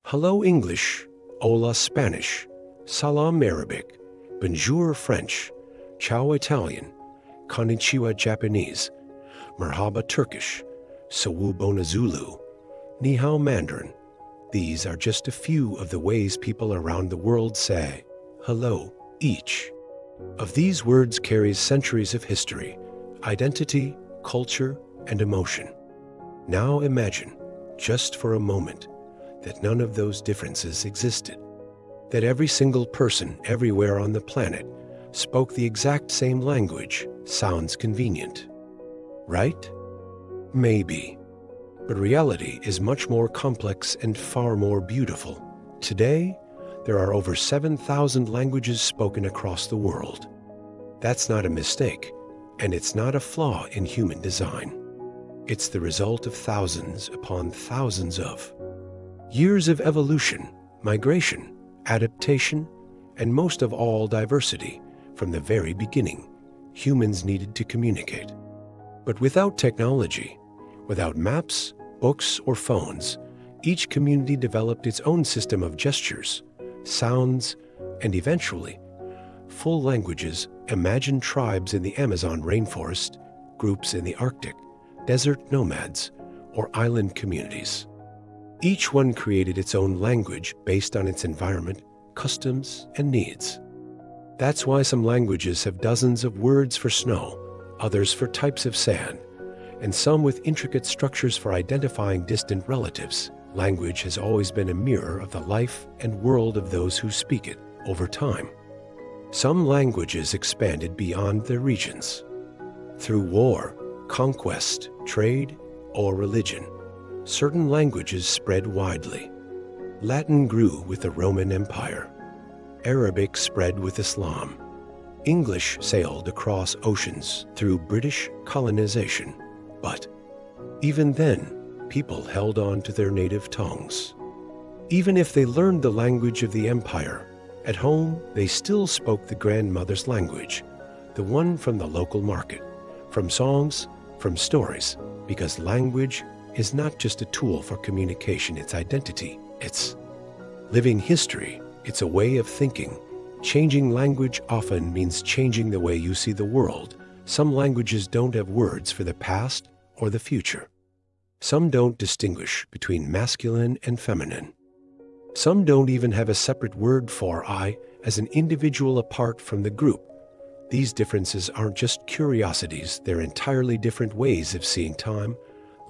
Hello English, hola Spanish, salam Arabic, bonjour French, ciao Italian, konnichiwa Japanese, merhaba Turkish, sawubona Zulu, ni hao Mandarin. These are just a few of the ways people around the world say hello. Each of these words carries centuries of history, identity, culture, and emotion. Now imagine, just for a moment, that none of those differences existed. That every single person everywhere on the planet spoke the exact same language. Sounds convenient, right? Maybe. But reality is much more complex and far more beautiful. Today, there are over 7,000 languages spoken across the world. That's not a mistake, and it's not a flaw in human design. It's the result of thousands upon thousands of years of evolution, migration, adaptation, and most of all diversity. From the very beginning, humans needed to communicate. But without technology, without maps, books, or phones, each community developed its own system of gestures, sounds, and eventually, full languages. Imagine tribes in the Amazon rainforest, groups in the Arctic, desert nomads, or island communities. Each one created its own language based on its environment, customs, and needs. That's why some languages have dozens of words for snow, others for types of sand, and some with intricate structures for identifying distant relatives. Language has always been a mirror of the life and world of those who speak it. Over time, some languages expanded beyond their regions. Through war, conquest, trade, or religion, certain languages spread widely. Latin grew with the Roman Empire. Arabic spread with Islam. English sailed across oceans through British colonization. But even then, people held on to their native tongues. Even if they learned the language of the empire, at home they still spoke the grandmother's language, the one from the local market, from songs, from stories, because language is not just a tool for communication, it's identity, it's living history, it's a way of thinking. Changing language often means changing the way you see the world. Some languages don't have words for the past or the future. Some don't distinguish between masculine and feminine. Some don't even have a separate word for I as an individual apart from the group. These differences aren't just curiosities, they're entirely different ways of seeing time,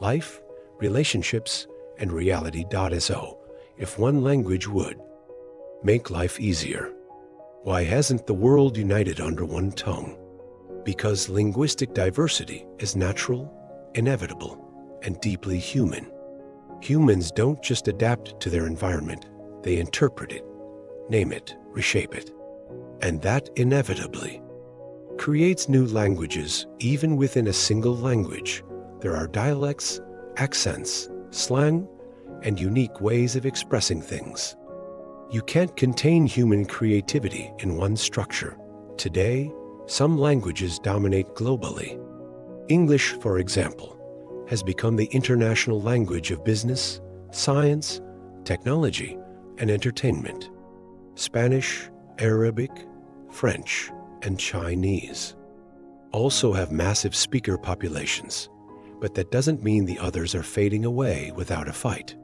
life, relationships, and reality. So, if one language would make life easier, why hasn't the world united under one tongue? Because linguistic diversity is natural, inevitable, and deeply human. Humans don't just adapt to their environment, they interpret it, name it, reshape it. And that inevitably creates new languages. Even within a single language, there are dialects, accents, slang, and unique ways of expressing things. You can't contain human creativity in one structure. Today, some languages dominate globally. English, for example, has become the international language of business, science, technology, and entertainment. Spanish, Arabic, French, and Chinese also have massive speaker populations, but that doesn't mean the others are fading away without a fight.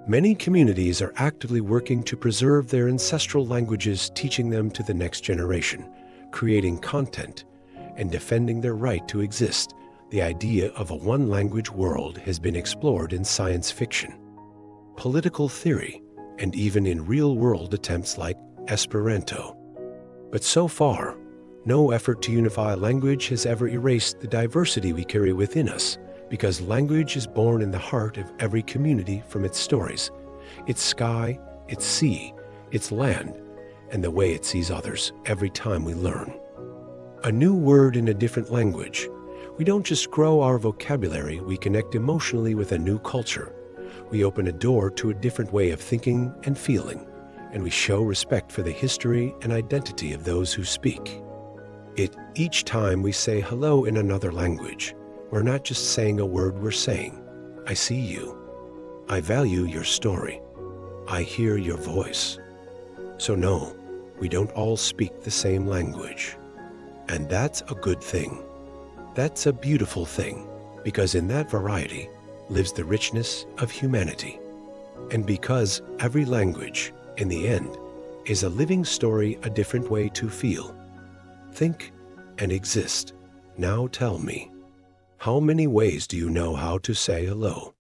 Many communities are actively working to preserve their ancestral languages, teaching them to the next generation, creating content, and defending their right to exist. The idea of a one-language world has been explored in science fiction, political theory, and even in real-world attempts like Esperanto. But so far, no effort to unify language has ever erased the diversity we carry within us, because language is born in the heart of every community, from its stories, its sky, its sea, its land, and the way it sees others. Every time we learn a new word in a different language, we don't just grow our vocabulary, we connect emotionally with a new culture. We open a door to a different way of thinking and feeling, and we show respect for the history and identity of those who speak it. Each time we say hello in another language, we're not just saying a word, we're saying, I see you. I value your story. I hear your voice. So no, we don't all speak the same language. And that's a good thing. That's a beautiful thing, because in that variety lives the richness of humanity. And because every language, in the end, is a living story, a different way to feel, think, and exist. Now tell me, how many ways do you know how to say hello?